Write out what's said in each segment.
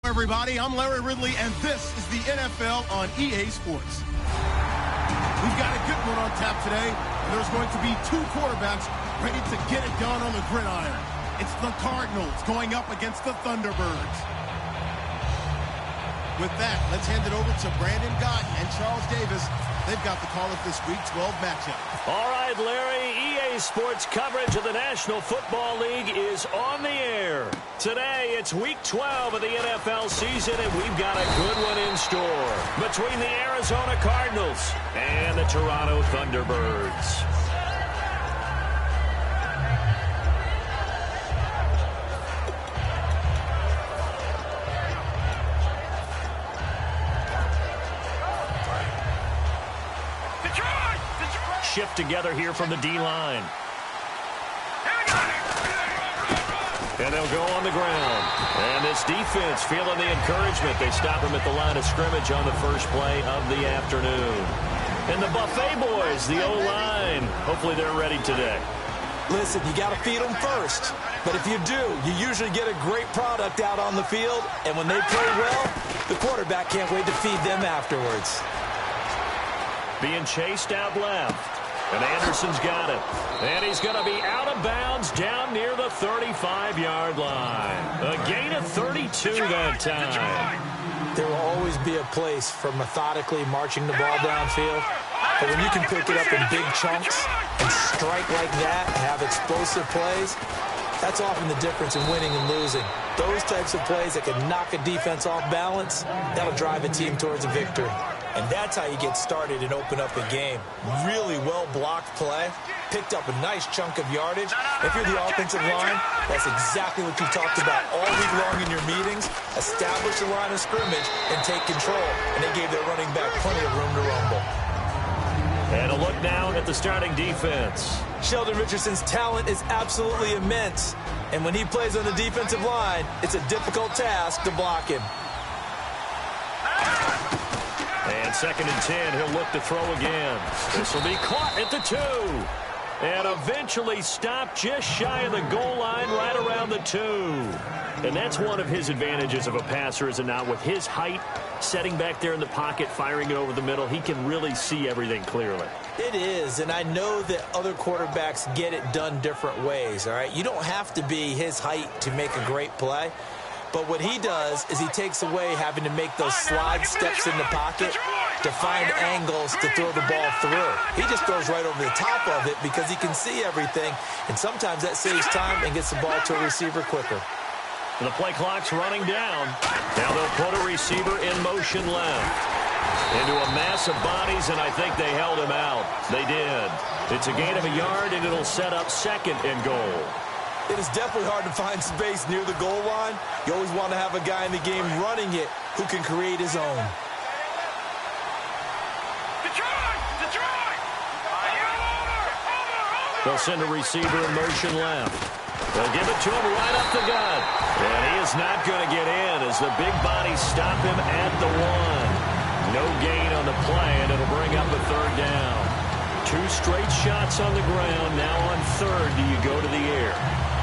Everybody, I'm Larry Ridley, and this is the NFL on EA Sports. We've got a good one on tap today, and there's going to be two quarterbacks ready to get it done on the gridiron. It's the Cardinals going up against the Thunderbirds. With that, let's hand it over to Brandon Gott and Charles Davis. They've got the call of this Week 12 matchup. All right, Larry, EA Sports coverage of the National Football League is on the air. Today, it's Week 12 of the NFL season, and we've got a good one in store between the Arizona Cardinals and the Toronto Thunderbirds. Shift together here from the D-line. And they'll go on the ground. And this defense feeling the encouragement. They stop him at the line of scrimmage on the first play of the afternoon. And the Buffet boys, the O-line, hopefully they're ready today. Listen, you got to feed them first. But if you do, you usually get a great product out on the field. And when they play well, the quarterback can't wait to feed them afterwards. Being chased out left. And Anderson's got it. And he's going to be out of bounds down near the 35-yard line. A gain of 32 that time. There will always be a place for methodically marching the ball downfield. But when you can pick it up in big chunks and strike like that and have explosive plays, that's often the difference in winning and losing. Those types of plays that can knock a defense off balance, that'll drive a team towards a victory. And that's how you get started and open up a game. Really well-blocked play, picked up a nice chunk of yardage. If you're the offensive line, that's exactly what you talked about all week long in your meetings. Establish the line of scrimmage and take control. And they gave their running back plenty of room to rumble. And a look now at the starting defense. Sheldon Richardson's talent is absolutely immense. And when he plays on the defensive line, it's a difficult task to block him. And 2nd and 10, he'll look to throw again. This will be caught at the 2. And eventually stopped just shy of the goal line right around the 2. And that's one of his advantages of a passer, is it not? With his height, setting back there in the pocket, firing it over the middle, he can really see everything clearly. It is, and I know that other quarterbacks get it done different ways, all right? You don't have to be his height to make a great play. But what he does is he takes away having to make those slide steps in the pocket to find angles to throw the ball through. He just throws right over the top of it because he can see everything, and sometimes that saves time and gets the ball to a receiver quicker. The play clock's running down. Now they'll put a receiver in motion left. Into a mass of bodies, and I think they held him out. They did. It's a gain of a yard, and it'll set up 2nd and goal. It is definitely hard to find space near the goal line. You always want to have a guy in the game running it who can create his own. They'll send a receiver in motion left. They'll give it to him right up the gut. And he is not going to get in as the big bodies stop him at the 1. No gain on the play, and it'll bring up a 3rd down. 2 straight shots on the ground. Now on 3rd, do you go to the air?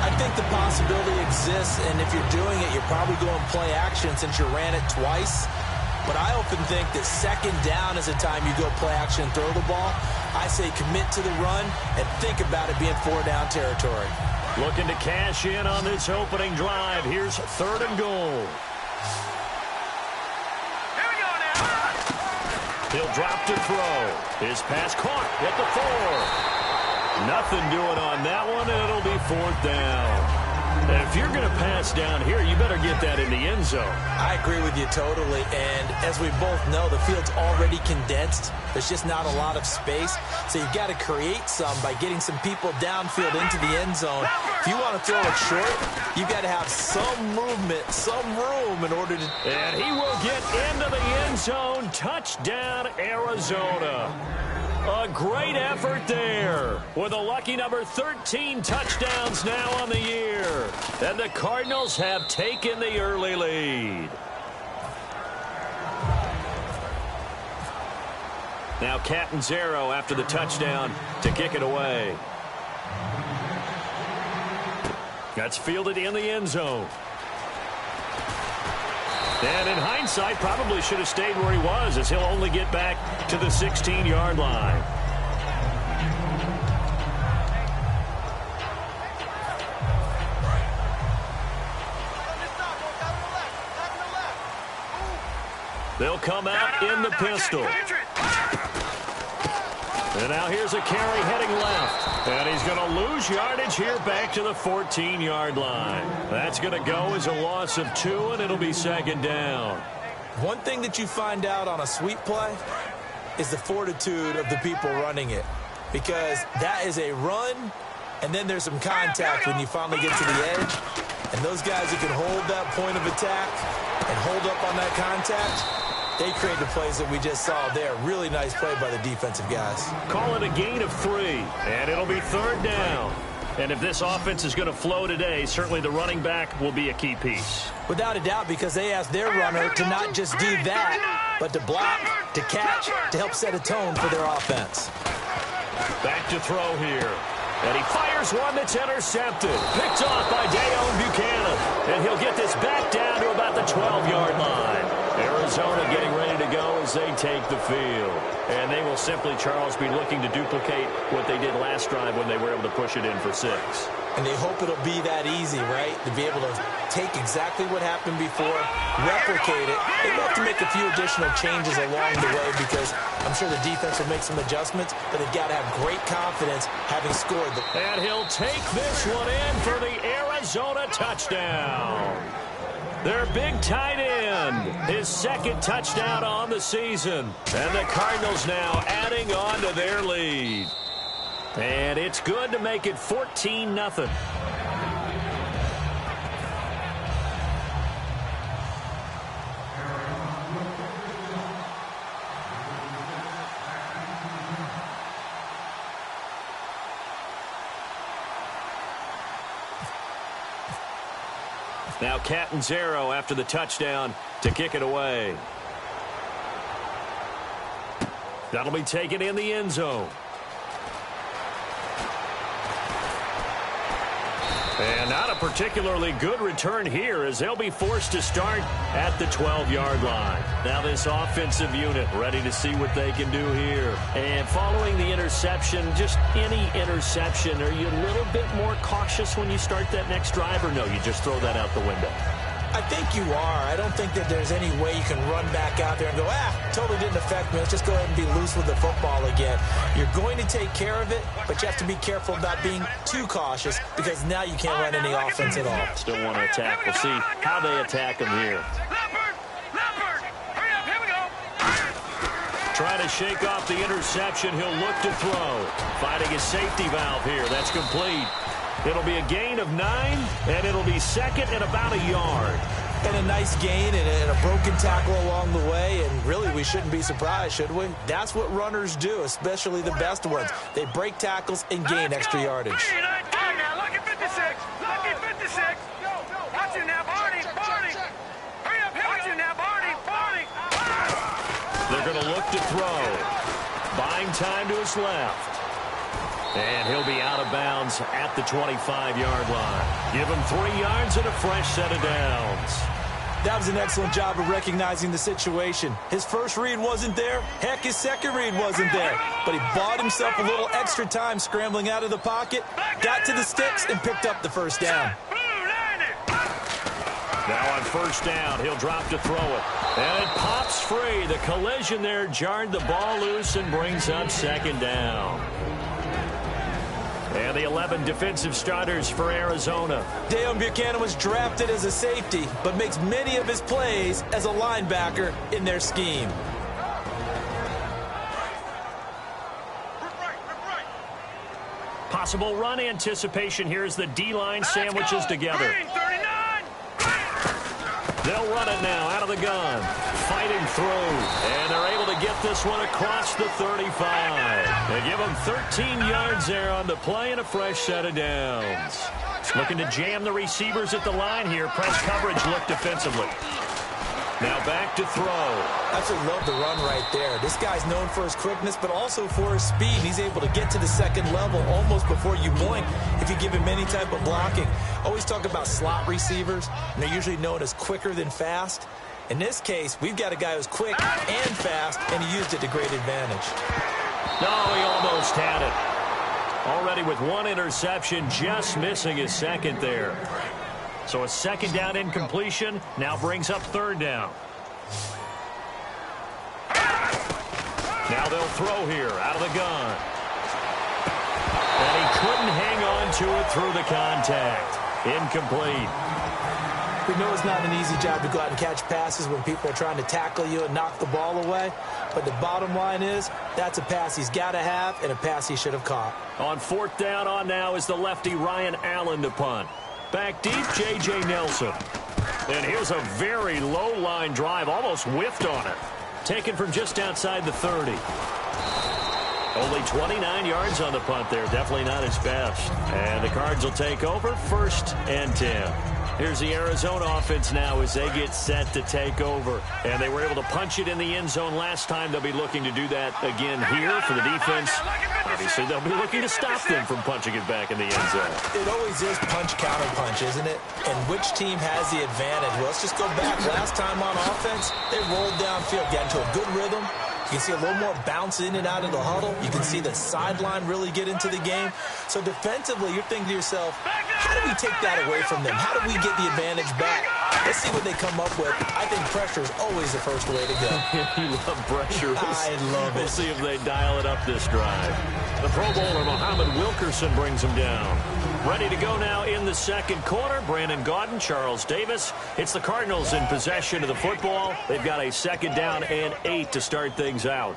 I think the possibility exists, and if you're doing it, you're probably going play action since you ran it twice. But I often think that 2nd down is the time you go play action and throw the ball. I say commit to the run and think about it being 4-down territory. Looking to cash in on this opening drive. Here's 3rd and goal. Here we go now. He'll drop to throw. His pass caught at the 4. Nothing doing on that one, and it'll be 4th down. And if you're going to pass down here, you better get that in the end zone. I agree with you totally, and as we both know, the field's already condensed. There's just not a lot of space, so you've got to create some by getting some people downfield into the end zone. If you want to throw it short, you've got to have some movement, some room in order to... And he will get into the end zone. Touchdown, Arizona. A great effort there with a lucky number 13 touchdowns now on the year. And the Cardinals have taken the early lead. Now Catanzaro after the touchdown to kick it away. That's fielded in the end zone. And in hindsight, probably should have stayed where he was, as he'll only get back to the 16-yard line. They'll come out in the pistol. And now here's a carry heading left. And he's going to lose yardage here back to the 14-yard line. That's going to go as a loss of 2, and it'll be second down. One thing that you find out on a sweep play is the fortitude of the people running it. Because that is a run, and then there's some contact when you finally get to the edge. And those guys who can hold that point of attack and hold up on that contact, they create the plays that we just saw there. Really nice play by the defensive guys. Call it a gain of 3, and it'll be third down. And if this offense is going to flow today, certainly the running back will be a key piece. Without a doubt, because they asked their runner to not just do that, but to block, to catch, to help set a tone for their offense. Back to throw here. And he fires one that's intercepted. Picked off by Deion Buchanan. And he'll get this back down to about the 12-yard line. Arizona getting ready to go as they take the field. And they will simply, Charles, be looking to duplicate what they did last drive when they were able to push it in for 6. And they hope it'll be that easy, right? To be able to take exactly what happened before, replicate it. They have to make a few additional changes along the way because I'm sure the defense will make some adjustments, but they've got to have great confidence having scored. And he'll take this one in for the Arizona touchdown. Their big tight end, his second touchdown on the season. And the Cardinals now adding on to their lead. And it's good to make it 14-0. Now Catanzaro after the touchdown to kick it away. That'll be taken in the end zone. And not a particularly good return here as they'll be forced to start at the 12-yard line. Now this offensive unit ready to see what they can do here. And following the interception, just any interception, are you a little bit more cautious when you start that next drive, or no, you just throw that out the window? I think you are. I don't think that there's any way you can run back out there and go, totally didn't affect me. Let's just go ahead and be loose with the football again. You're going to take care of it, but you have to be careful about being too cautious because now you can't run any offense at all. Still want to attack. We'll see how they attack him here. Trying to shake off the interception. He'll look to throw. Finding his safety valve here. That's complete. It'll be a gain of 9, and it'll be second and about a yard. And a nice gain and a broken tackle along the way, and really we shouldn't be surprised, should we? That's what runners do, especially the best ones. They break tackles and gain extra yardage. Now look at 56. Look at 56. Watch him now, Barney. Hurry up. Watch him now, Barney. They're going to look to throw. Buying time to his left. And he'll be out of bounds at the 25-yard line. Give him 3 yards and a fresh set of downs. That was an excellent job of recognizing the situation. His first read wasn't there. Heck, his second read wasn't there. But he bought himself a little extra time scrambling out of the pocket, got to the sticks, and picked up the first down. Now on first down, he'll drop to throw it. And it pops free. The collision there jarred the ball loose and brings up second down. And the 11 defensive starters for Arizona. Deion Buchanan was drafted as a safety, but makes many of his plays as a linebacker in their scheme. Possible run anticipation here as the D-line sandwiches together. They'll run it now out of the gun. Fighting through. And they're able to get this one across the 35. They give them 13 yards there on the play and a fresh set of downs. Looking to jam the receivers at the line here. Press coverage look defensively. Now back to throw. I absolutely love the run right there. This guy's known for his quickness, but also for his speed. He's able to get to the second level almost before you blink if you give him any type of blocking. Always talk about slot receivers, and they're usually known as quicker than fast. In this case, we've got a guy who's quick and fast, and he used it to great advantage. No, he almost had it. Already with one interception, just missing his second there. So a second down incompletion now brings up third down. Now they'll throw here out of the gun. And he couldn't hang on to it through the contact. Incomplete. We know it's not an easy job to go out and catch passes when people are trying to tackle you and knock the ball away. But the bottom line is, that's a pass he's got to have and a pass he should have caught. On fourth down on now is the lefty Ryan Allen to punt. Back deep, J.J. Nelson. And here's a very low line drive, almost whiffed on it. Taken from just outside the 30. Only 29 yards on the punt there. Definitely not his best. And the Cards will take over first and 10. Here's the Arizona offense now as they get set to take over. And they were able to punch it in the end zone last time. They'll be looking to do that again here for the defense. Obviously, they'll be looking to stop them from punching it back in the end zone. It always is punch-counter-punch, isn't it? And which team has the advantage? Well, let's just go back. Last time on offense, they rolled downfield, got into a good rhythm. You can see a little more bounce in and out of the huddle. You can see the sideline really get into the game. So defensively, you're thinking to yourself, how do we take that away from them? How do we get the advantage back? Let's see what they come up with. I think pressure is always the first way to go. You love pressure. I love it. We'll see if they dial it up this drive. The Pro Bowler, Muhammad Wilkerson, brings him down. Ready to go now in the second quarter. Brandon Gaudin, Charles Davis. It's the Cardinals in possession of the football. They've got a second down and 8 to start things out.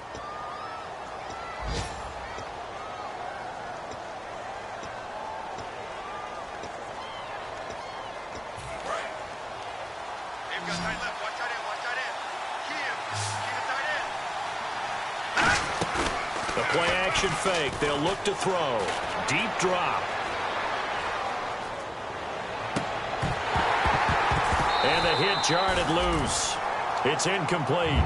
The play action fake. They'll look to throw. Deep drop. And the hit jarred it loose. It's incomplete.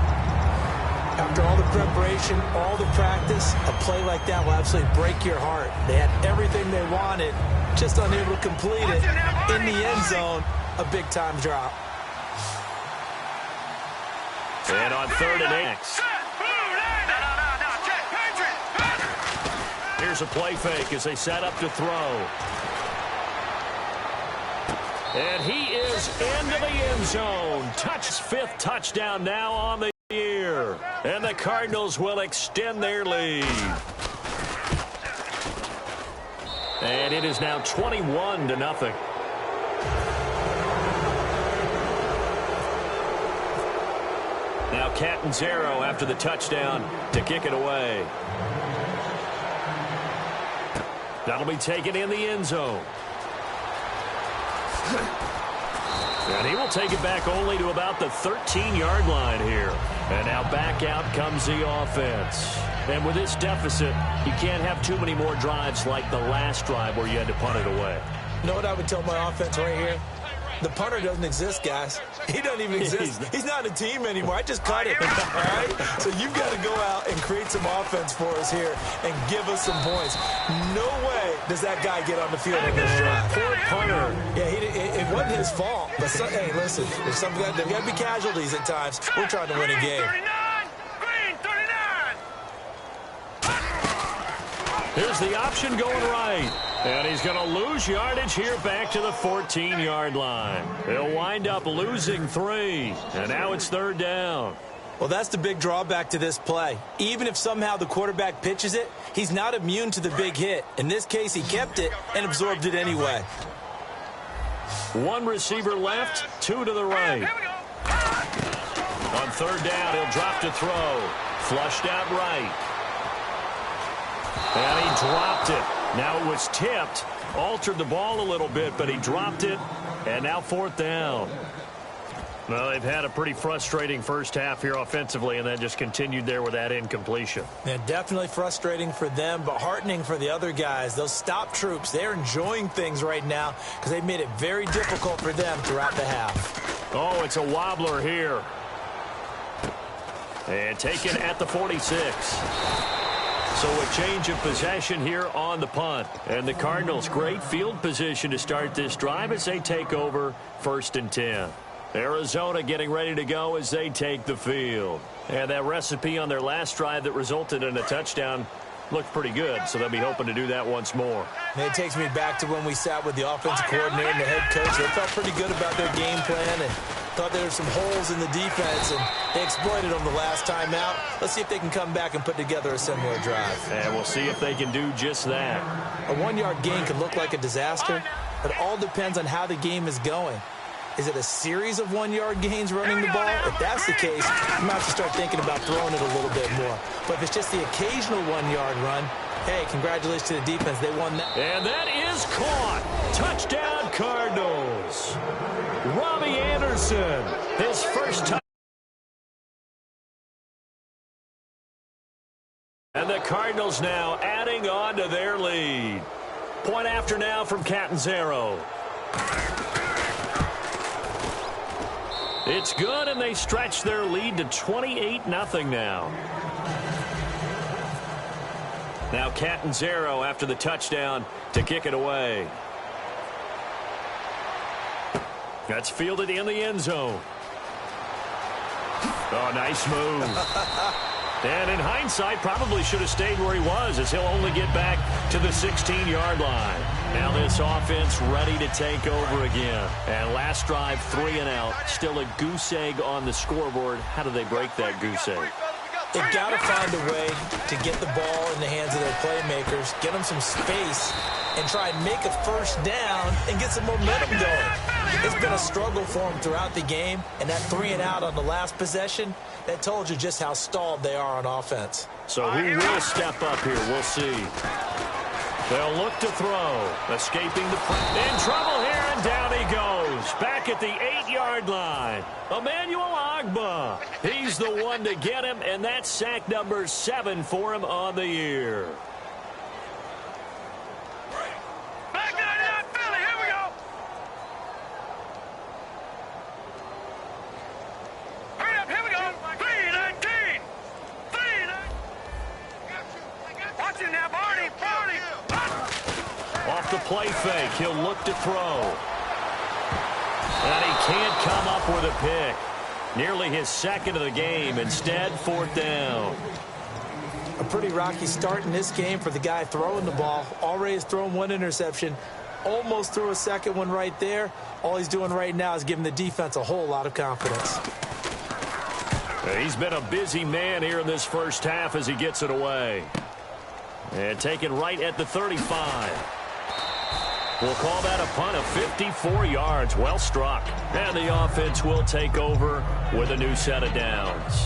After all the preparation, all the practice, a play like that will absolutely break your heart. They had everything they wanted, just unable to complete it. In the end zone, a big-time drop. And on third and 8. Here's a play fake as they set up to throw. And he is into the end zone. His 5th touchdown now on the year. And the Cardinals will extend their lead. And it is now 21-0. Now Catanzaro after the touchdown to kick it away. That'll be taken in the end zone. And he will take it back only to about the 13-yard line here. And now back out comes the offense. And with this deficit, you can't have too many more drives like the last drive where you had to punt it away. You know what I would tell my offense right here? The punter doesn't exist, guys. He doesn't even exist. He's not a team anymore. I just cut it. All right? So you've got to go out and create some offense for us here and give us some points. No way does that guy get on the field in this drive. Poor punter. Yeah, it wasn't his fault. But hey, listen, there's got to be casualties at times. We're trying to win a game. Here's the option going right. And he's going to lose yardage here back to the 14-yard line. He'll wind up losing 3. And now it's third down. Well, that's the big drawback to this play. Even if somehow the quarterback pitches it, he's not immune to the big hit. In this case, he kept it and absorbed it anyway. 1 receiver left, 2 to the right. On third down, he'll drop to throw. Flushed out right. And he dropped it. Now it was tipped, altered the ball a little bit, but he dropped it, and now fourth down. Well, they've had a pretty frustrating first half here offensively, and then just continued there with that incompletion. Yeah, definitely frustrating for them, but heartening for the other guys. Those stop troops, they're enjoying things right now because they've made it very difficult for them throughout the half. Oh, it's a wobbler here. And taken at the 46. So a change of possession here on the punt. And the Cardinals, great field position to start this drive as they take over first and 10. Arizona getting ready to go as they take the field. And that recipe on their last drive that resulted in a touchdown looked pretty good, so they'll be hoping to do that once more. And it takes me back to when we sat with the offensive coordinator and the head coach. They felt pretty good about their game plan and thought there were some holes in the defense, and they exploited them the last time out. Let's see if they can come back and put together a similar drive. And we'll see if they can do just that. A one-yard gain can look like a disaster, but it all depends on how the game is going. Is it a series of one-yard gains running the ball? If that's the case, you might have to start thinking about throwing it a little bit more. But if it's just the occasional one-yard run, hey, congratulations to the defense. They won that. And that is caught. Touchdown, Cardinals. Robbie Anderson, his first touchdown. And the Cardinals now adding on to their lead. Point after now from Catanzaro. It's good, and they stretch their lead to 28-0 now. Now Catanzaro after the touchdown to kick it away. That's fielded in the end zone. Oh, nice move. And in hindsight, probably should have stayed where he was, as he'll only get back to the 16-yard line. Now this offense ready to take over again. And last drive, 3 and out. Still a goose egg on the scoreboard. How do they break that goose egg? They've got to find a way to get the ball in the hands of their playmakers, get them some space, and try and make a first down and get some momentum going. It's been a struggle for them throughout the game, and that 3 and out on the last possession, that told you just how stalled they are on offense. So who will step up here? We'll see. They'll look to throw. Escaping the pressure. In trouble here, and down he goes. Back at the 8-yard line. Emmanuel Ogbah. He's the one to get him, and that's sack number 7 for him on the year. Back down, Philly. Here we go. Hurry up. Here we go. 3-19. 3-19. Watch it now, Barney. Barney. Off the play fake, he'll look to throw. And he can't come up with a pick. Nearly his second of the game. Instead, 4th down. A pretty rocky start in this game for the guy throwing the ball. Already has thrown 1 interception. Almost threw a second one right there. All he's doing right now is giving the defense a whole lot of confidence. He's been a busy man here in this first half as he gets it away. And taken right at the 35. We'll call that a punt of 54 yards. Well struck. And the offense will take over with a new set of downs.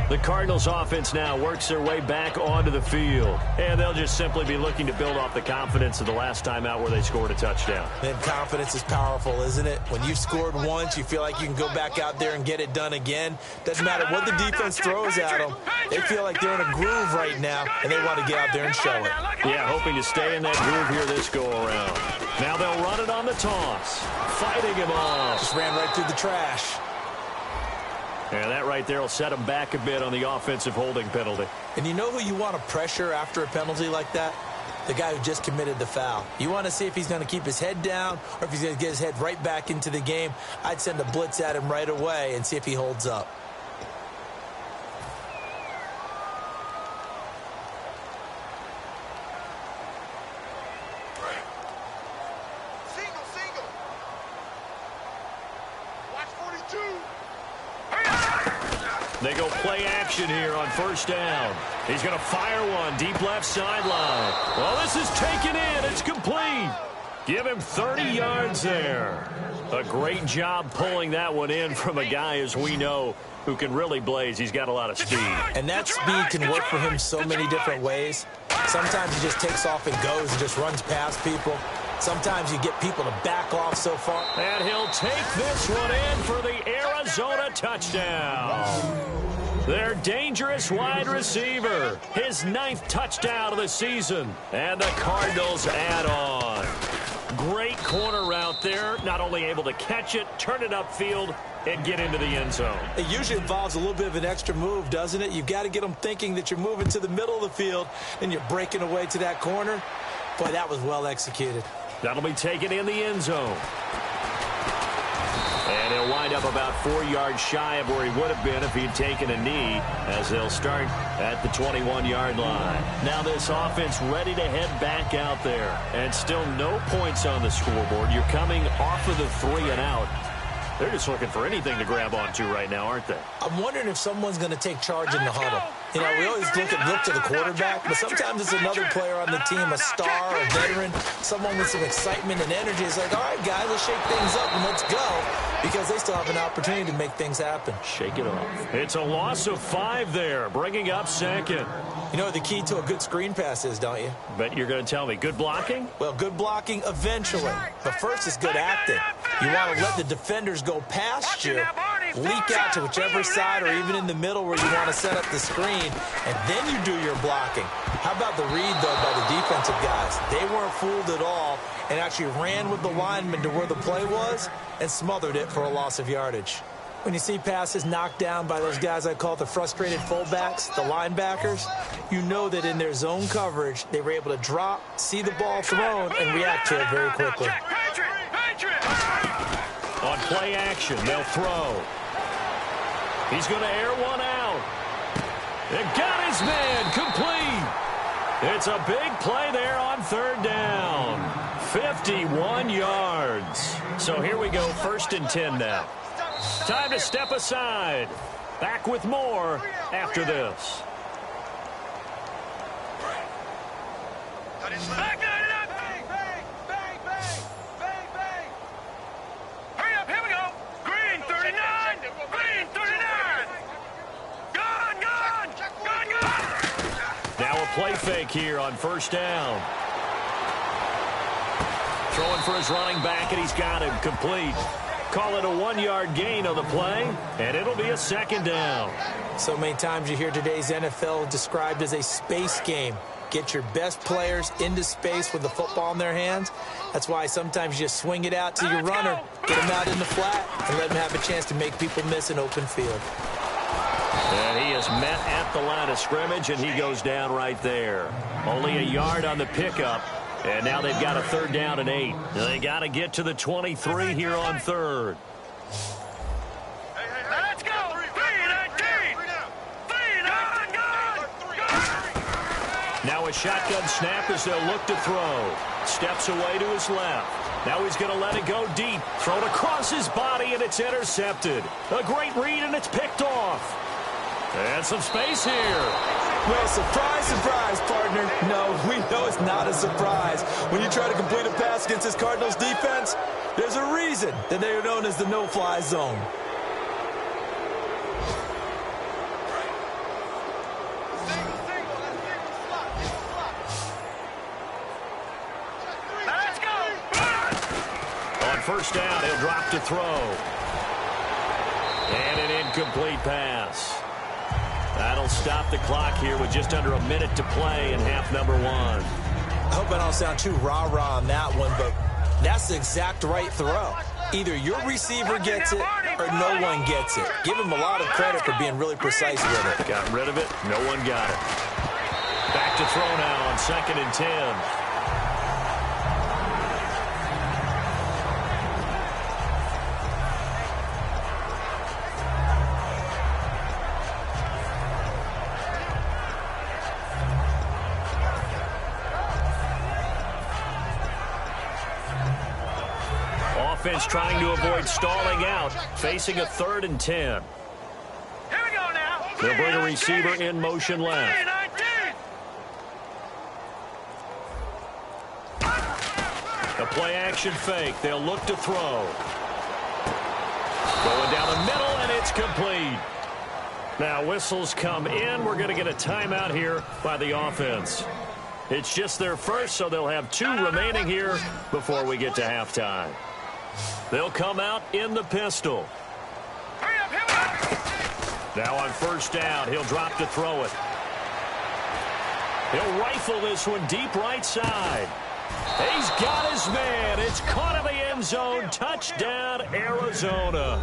The Cardinals offense now works their way back onto the field. And they'll just simply be looking to build off the confidence of the last time out where they scored a touchdown. And confidence is powerful, isn't it? When you've scored once, you feel like you can go back out there and get it done again. Doesn't matter what the defense throws at them. They feel like they're in a groove right now, and they want to get out there and show it. Yeah, hoping to stay in that groove here this go-around. Now they'll run it on the toss. Fighting him off. Just ran right through the trash. And that right there will set him back a bit on the offensive holding penalty. And you know who you want to pressure after a penalty like that? The guy who just committed the foul. You want to see if he's going to keep his head down or if he's going to get his head right back into the game. I'd send a blitz at him right away and see if he holds up. Single. Watch 42. They go play action here on 1st down. He's going to fire one deep left sideline. Well, this is taken in. It's complete. Give him 30 yards there. A great job pulling that one in from a guy, as we know, who can really blaze. He's got a lot of speed. And that speed can work for him so many different ways. Sometimes he just takes off and goes and just runs past people. Sometimes you get people to back off so far. And he'll take this one in for the Arizona touchdown. Their dangerous wide receiver. His 9th touchdown of the season. And the Cardinals add on. Great corner route there. Not only able to catch it, turn it upfield, and get into the end zone. It usually involves a little bit of an extra move, doesn't it? You've got to get them thinking that you're moving to the middle of the field and you're breaking away to that corner. Boy, that was well executed. That'll be taken in the end zone. And he'll wind up about 4 yards shy of where he would have been if he'd taken a knee, as they'll start at the 21-yard line. Now this offense ready to head back out there, and still no points on the scoreboard. You're coming off of the 3 and out. They're just looking for anything to grab onto right now, aren't they? I'm wondering if someone's going to take charge in the huddle. You know, we always look to the quarterback, but sometimes it's another player on the team, a star, a veteran, someone with some excitement and energy. It's like, all right, guys, let's shake things up and let's go, because they still have an opportunity to make things happen. Shake it off. It's a loss of 5 there, bringing up second. You know what the key to a good screen pass is, don't you? Bet you're going to tell me. Good blocking? Well, good blocking eventually. But first is good acting. You want to let the defenders go past you, leak out to whichever side or even in the middle where you want to set up the screen, and then you do your blocking. How about the read, though, by the defensive guys? They weren't fooled at all and actually ran with the lineman to where the play was and smothered it for a loss of yardage. When you see passes knocked down by those guys I call the frustrated fullbacks, the linebackers, you know that in their zone coverage, they were able to drop, see the ball thrown, and react to it very quickly. On play action, they'll throw. He's going to air one out. And got his man complete. It's a big play there on 3rd down. 51 yards. So here we go, 1st and 10 now. Time to step aside. Back with more after this. Hurry up, here we go. Green 39. Green 39. Gone. Now a play fake here on 1st down. Throwing for his running back, and he's got him complete. Call it a 1-yard gain on the play, and it'll be a 2nd down. So many times you hear today's NFL described as a space game. Get your best players into space with the football in their hands. That's why sometimes you just swing it out to your runner, get him out in the flat, and let him have a chance to make people miss an open field. And he is met at the line of scrimmage, and he goes down right there. Only a yard on the pickup. And now they've got a 3rd down and 8. They got to get to the 23 here on 3rd. Let's go. 3-19. Now a shotgun snap as they'll look to throw. Steps away to his left. Now he's going to let it go deep. Thrown across his body, and it's intercepted. A great read, and it's picked off. And some space here. Well, surprise, surprise, partner. No, we know it's not a surprise. When you try to complete a pass against this Cardinals defense, there's a reason that they are known as the no-fly zone. Let's go. On 1st down, he'll drop to throw. And an incomplete pass. That'll stop the clock here with just under a minute to play in half number 1. I hope I don't sound too rah-rah on that one, but that's the exact right throw. Either your receiver gets it or no one gets it. Give him a lot of credit for being really precise with it. Got rid of it. No one got it. Back to throw now on 2nd and 10. Offense trying to avoid stalling out, facing a 3rd and 10. Here we go now. They'll bring a receiver in motion left. 3-19. A play action fake. They'll look to throw. Going down the middle, and it's complete. Now whistles come in. We're going to get a timeout here by the offense. It's just their first, so they'll have 2 remaining here before we get to halftime. They'll come out in the pistol. Hurry up, here we go. Now on 1st down, he'll drop to throw it. He'll rifle this one deep right side. He's got his man. It's caught in the end zone. Touchdown, Arizona.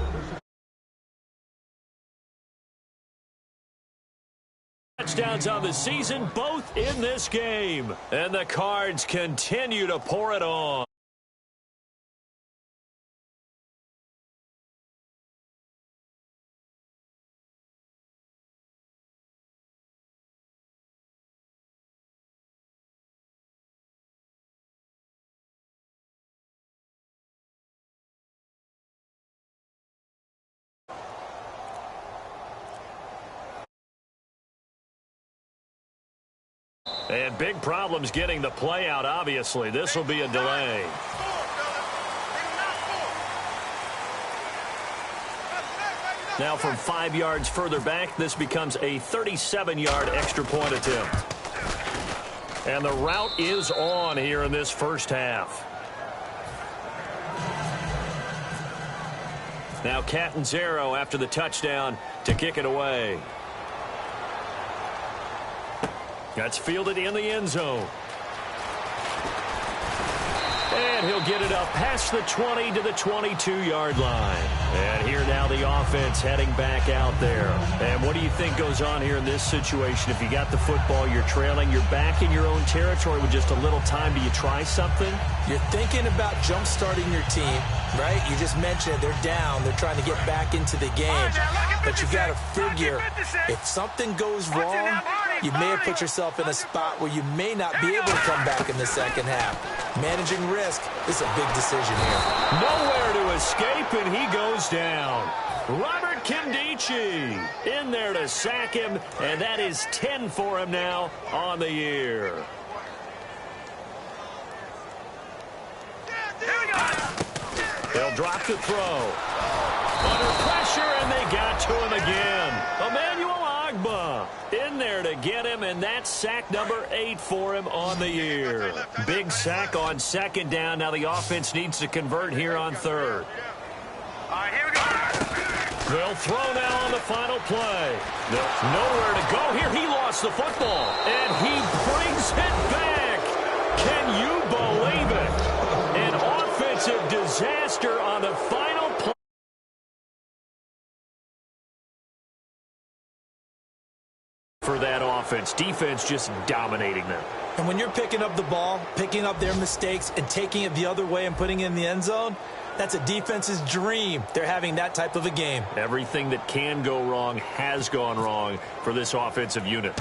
Touchdowns on the season, both in this game. And the Cards continue to pour it on. And big problems getting the play out, obviously. This will be a delay. Now from 5 yards further back, this becomes a 37-yard extra point attempt. And the route is on here in this first half. Now Catanzaro after the touchdown to kick it away. That's fielded in the end zone. And he'll get it up past the 20 to the 22-yard line. And here now the offense heading back out there. And what do you think goes on here in this situation? If you got the football, you're trailing, you're back in your own territory with just a little time. Do you try something? You're thinking about jump-starting your team, right? You just mentioned they're down. They're trying to get back into the game. But you got to figure if something goes wrong, you may have put yourself in a spot where you may not be able to come back in the second half. Managing risk is a big decision here. Nowhere to escape, and he goes down. Robert Kimdichie in there to sack him, and that is 10 for him now on the year. They'll drop the throw. Under pressure, and they got to him again. Emmanuel Agba in there to get him, and that's sack number 8 for him on the year. Big sack on second down. Now the offense needs to convert here on third. All right, here we go. They'll throw now on the final play. There's nowhere to go here. He lost the football, and he brings it back. Can you believe it? An offensive disaster on the final play. For that offense. Defense just dominating them. And when you're picking up the ball, picking up their mistakes, and taking it the other way and putting it in the end zone, that's a defense's dream. They're having that type of a game. Everything that can go wrong has gone wrong for this offensive unit.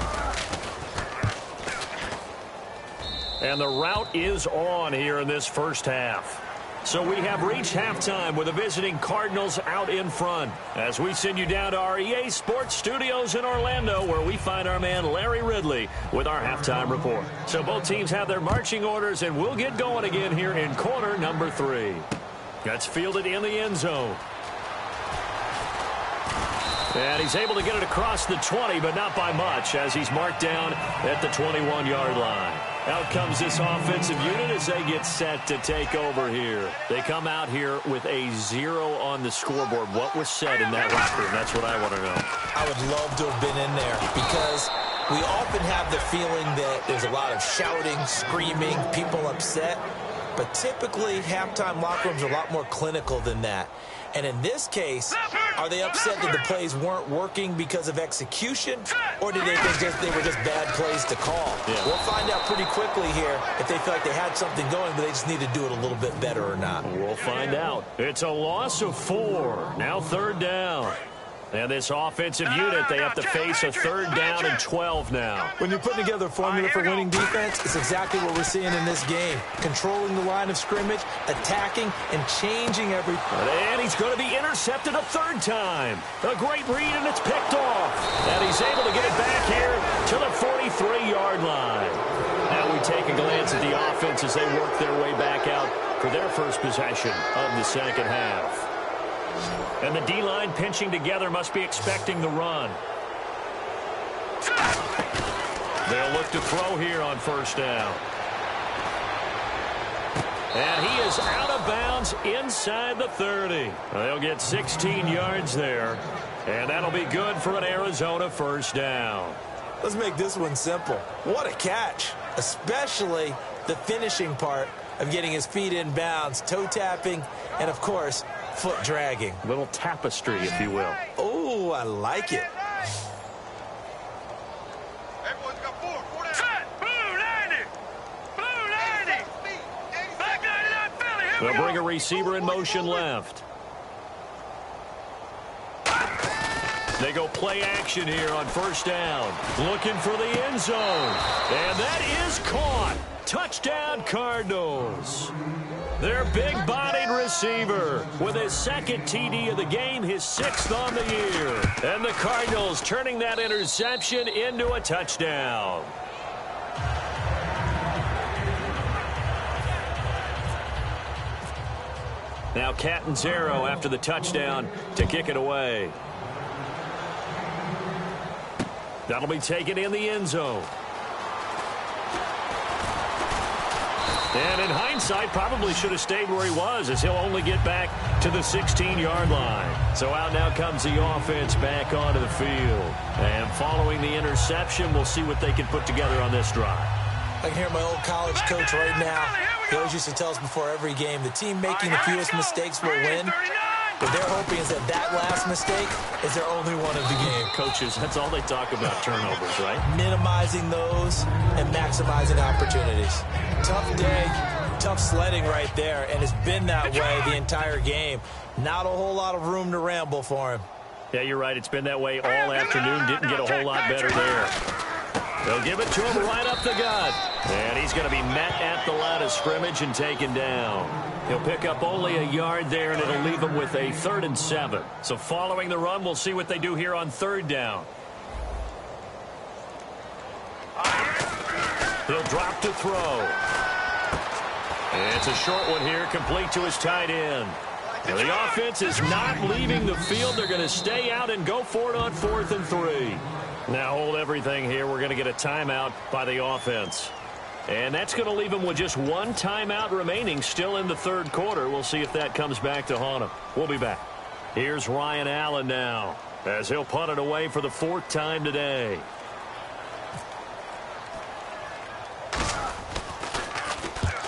And the route is on here in this first half. So we have reached halftime with the visiting Cardinals out in front. As we send you down to our EA Sports Studios in Orlando, where we find our man Larry Ridley with our halftime report. So both teams have their marching orders, and we'll get going again here in quarter number 3. That's fielded in the end zone. And he's able to get it across the 20, but not by much, as he's marked down at the 21-yard line. Out comes this offensive unit as they get set to take over here. They come out here with a 0 on the scoreboard. What was said in that locker room? That's what I want to know. I would love to have been in there because we often have the feeling that there's a lot of shouting, screaming, people upset. But typically, halftime locker rooms are a lot more clinical than that. And in this case, are they upset that the plays weren't working because of execution, or did they think they were just bad plays to call? Yeah. We'll find out pretty quickly here if they feel like they had something going, but they just need to do it a little bit better or not. We'll find out. It's a loss of 4. Now third down. And this offensive unit, they have to face a third down and 12 now. When you're putting together a formula for winning defense, it's exactly what we're seeing in this game. Controlling the line of scrimmage, attacking, and changing everything. And he's going to be intercepted a third time. A great read, and it's picked off. And he's able to get it back here to the 43-yard line. Now we take a glance at the offense as they work their way back out for their first possession of the second half. And the D-line pinching together must be expecting the run. They'll look to throw here on first down. And he is out of bounds inside the 30. They'll get 16 yards there. And that'll be good for an Arizona first down. Let's make this one simple. What a catch, especially the finishing part of getting his feet in bounds, toe tapping, and, of course, foot dragging. Little tapestry, if you will. Oh, I like it. Everyone's got 4 down. Set. Blue 90. Blue 90. Back 99 Philly. Here we They'll go. bring a receiver in motion left. They go play action here on first down. Looking for the end zone. And that is caught. Touchdown, Cardinals. Their big-bodied receiver with his second TD of the game, his 6th on the year. And the Cardinals turning that interception into a touchdown. Now Catanzaro after the touchdown to kick it away. That'll be taken in the end zone. And in hindsight, probably should have stayed where he was, as he'll only get back to the 16-yard line. So out now comes the offense back onto the field. And following the interception, we'll see what they can put together on this drive. I can hear my old college coach right now. He always used to tell us before every game, the team making the fewest mistakes will win. What they're hoping is that last mistake is their only one of the game. Coaches, that's all they talk about, turnovers, right? Minimizing those and maximizing opportunities. Tough day, tough sledding right there, and it's been that way the entire game. Not a whole lot of room to ramble for him. Yeah, you're right. It's been that way all afternoon. Didn't get a whole lot better there. They'll give it to him right up the gut. And he's going to be met at the line of scrimmage and taken down. He'll pick up only a yard there, and it'll leave him with a 3rd and 7. So following the run, we'll see what they do here on 3rd down. He'll drop to throw. And it's a short one here, complete to his tight end. Now the offense is not leaving the field. They're going to stay out and go for it on 4th and 3. Now hold everything here. We're going to get a timeout by the offense. And that's going to leave them with just one timeout remaining still in the 3rd quarter. We'll see if that comes back to haunt them. We'll be back. Here's Ryan Allen now as he'll punt it away for the 4th time today.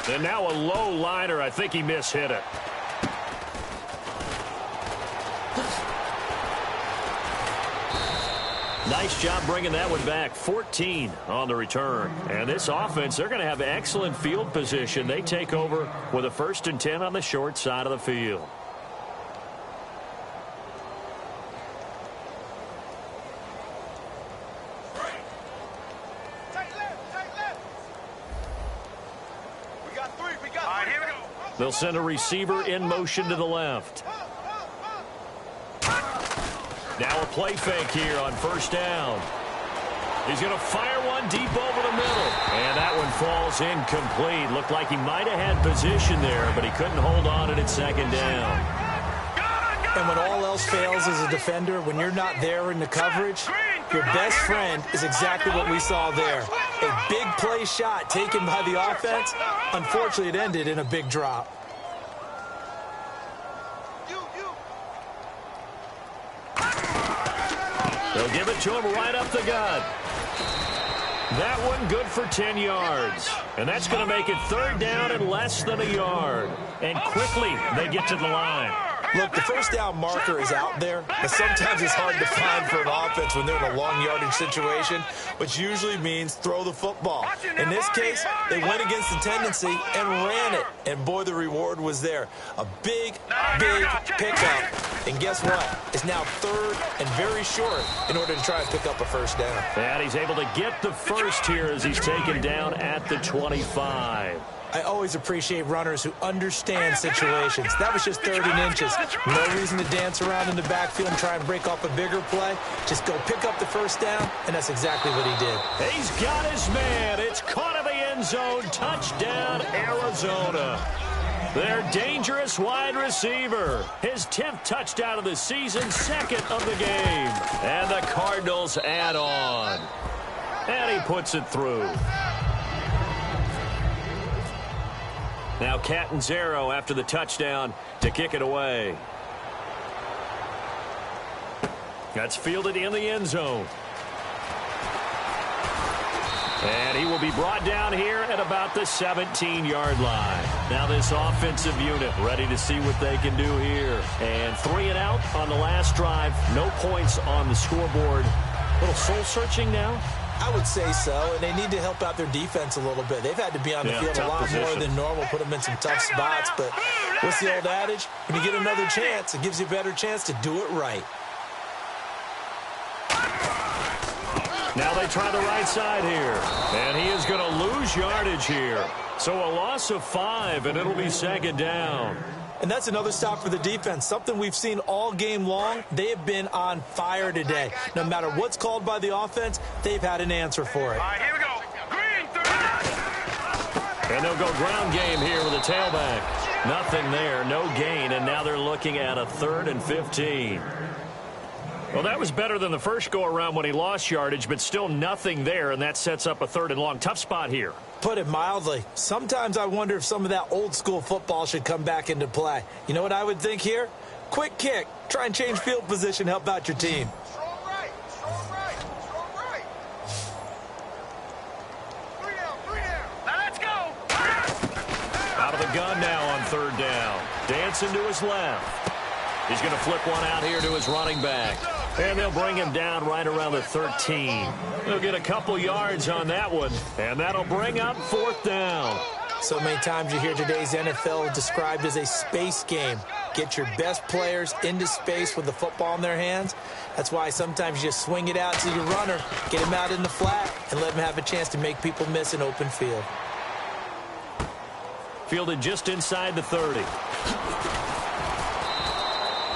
And now a low liner. I think he mishit it. Nice job bringing that one back. 14 on the return. And this offense, they're going to have excellent field position. They take over with a 1st and 10 on the short side of the field. They'll send a receiver in motion to the left. Now a play fake here on 1st down. He's going to fire one deep over the middle. And that one falls incomplete. Looked like he might have had position there, but he couldn't hold on at 2nd down. And when all else fails as a defender, when you're not there in the coverage, your best friend is exactly what we saw there. A big play shot taken by the offense. Unfortunately, it ended in a big drop. They'll give it to him right up the gut. That one good for 10 yards. And that's going to make it 3rd down and less than a yard. And quickly they get to the line. Look, the 1st down marker is out there, but sometimes it's hard to find for an offense when they're in a long yardage situation, which usually means throw the football. In this case, they went against the tendency and ran it, and boy, the reward was there. A big, big pickup, and guess what? It's now 3rd and very short in order to try and pick up a 1st down. And he's able to get the first here as he's taken down at the 25. I always appreciate runners who understand situations. That was just 30 inches. No reason to dance around in the backfield and try and break off a bigger play. Just go pick up the 1st down, and that's exactly what he did. He's got his man. It's caught in the end zone. Touchdown, Arizona. Their dangerous wide receiver. His 10th touchdown of the season, 2nd of the game. And the Cardinals add on. And he puts it through. Now Catanzaro after the touchdown to kick it away. That's fielded in the end zone. And he will be brought down here at about the 17-yard line. Now this offensive unit ready to see what they can do here. And 3 and out on the last drive. No points on the scoreboard. A little soul-searching now. I would say so, and they need to help out their defense a little bit. They've had to be on the field a lot more than normal, put them in some tough spots. But what's the old adage? When you get another chance, it gives you a better chance to do it right. Now they try the right side here. And he is going to lose yardage here. So a loss of 5, and it'll be 2nd down. And that's another stop for the defense, something we've seen all game long. They have been on fire today. No matter what's called by the offense, they've had an answer for it. All right, here we go. Green, 3. And they'll go ground game here with a tailback. Nothing there, no gain, and now they're looking at a 3rd and 15. Well, that was better than the first go-around when he lost yardage, but still nothing there, and that sets up a 3rd and long. Tough spot here. Put it mildly. Sometimes I wonder if some of that old-school football should come back into play. You know what I would think here? Quick kick. Try and change field position, help out your team. Strong right. Strong right. Strong right. 3 down. 3 down. Now let's go. Out of the gun now on 3rd down. Dancing to his left. He's going to flip one out here to his running back. And they'll bring him down right around the 13. He'll get a couple yards on that one. And that'll bring up 4th down. So many times you hear today's NFL described as a space game. Get your best players into space with the football in their hands. That's why sometimes you just swing it out to your runner, get him out in the flat, and let him have a chance to make people miss an open field. Fielded just inside the 30.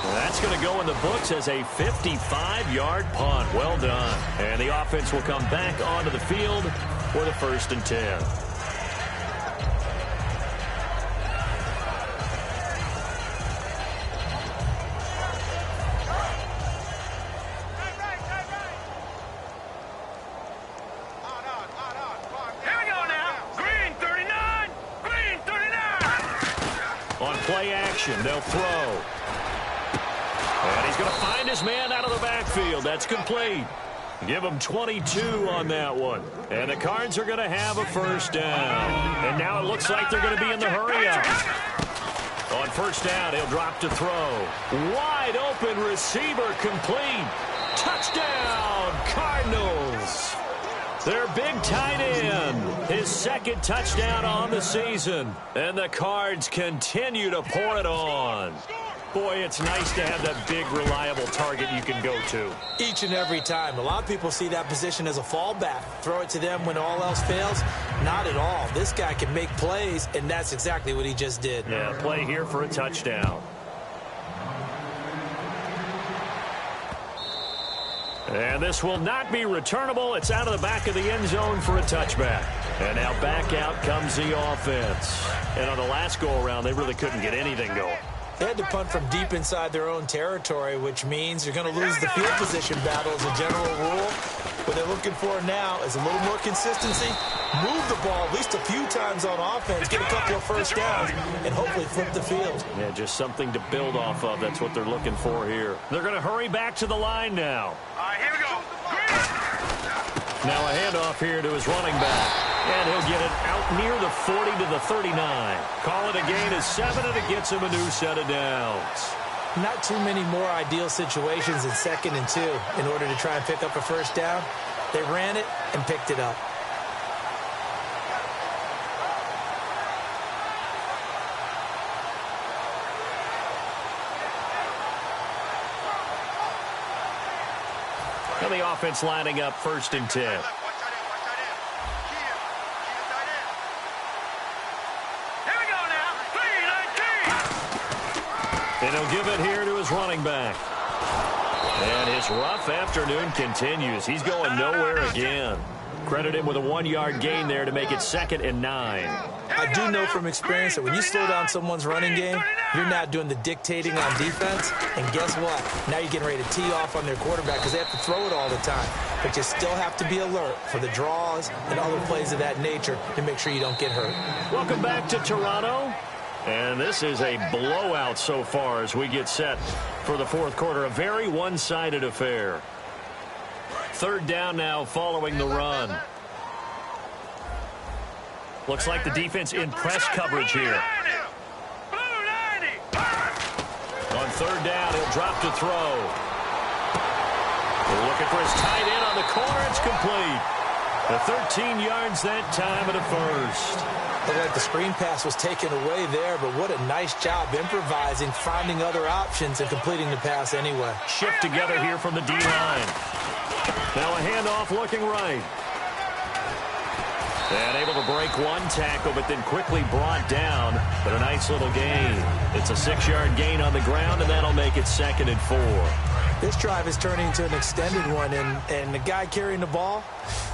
That's going to go in the books as a 55-yard punt. Well done. And the offense will come back onto the field for the 1st and 10. Here we go now. Green 39. Green 39. On play action, they'll throw. And he's going to find his man out of the backfield. That's complete. Give him 22 on that one. And the Cards are going to have a 1st down. And now it looks like they're going to be in the hurry-up. On 1st down, he'll drop to throw. Wide open receiver complete. Touchdown, Cardinals. Their big tight end, his 2nd touchdown on the season. And the Cards continue to pour it on. Boy, it's nice to have that big, reliable target you can go to. Each and every time. A lot of people see that position as a fallback. Throw it to them when all else fails. Not at all. This guy can make plays, and that's exactly what he just did. Yeah, play here for a touchdown. And this will not be returnable. It's out of the back of the end zone for a touchback. And now back out comes the offense. And on the last go-around, they really couldn't get anything going. They had to punt from deep inside their own territory, which means you're going to lose the field position battle as a general rule. What they're looking for now is a little more consistency, move the ball at least a few times on offense, get a couple of 1st downs, and hopefully flip the field. Yeah, just something to build off of. That's what they're looking for here. They're going to hurry back to the line now. All right, here we go. Now a handoff here to his running back. And he'll get it out near the 40 to the 39. Call it a gain of 7, and it gets him a new set of downs. Not too many more ideal situations in 2nd and 2 in order to try and pick up a 1st down. They ran it and picked it up. And the offense lining up 1st and 10. And he'll give it here to his running back. And his rough afternoon continues. He's going nowhere again. Credit him with a 1-yard gain there to make it 2nd and 9. I do know from experience that when you slow down someone's running game, you're not doing the dictating on defense. And guess what? Now you're getting ready to tee off on their quarterback because they have to throw it all the time. But you still have to be alert for the draws and other plays of that nature to make sure you don't get hurt. Welcome back to Toronto. And this is a blowout so far as we get set for the 4th quarter. A very one-sided affair. 3rd down now following the run. Looks like the defense in press coverage here. On 3rd down, he'll drop to throw. They're looking for his tight end on the corner. It's complete. The 13 yards that time at a 1st. Looked like the screen pass was taken away there, but what a nice job improvising, finding other options, and completing the pass anyway. Shift together here from the D-line. Now a handoff looking right. And able to break one tackle, but then quickly brought down. But a nice little gain. It's a 6-yard gain on the ground, and that'll make it 2nd and 4. This drive is turning into an extended one, and the guy carrying the ball,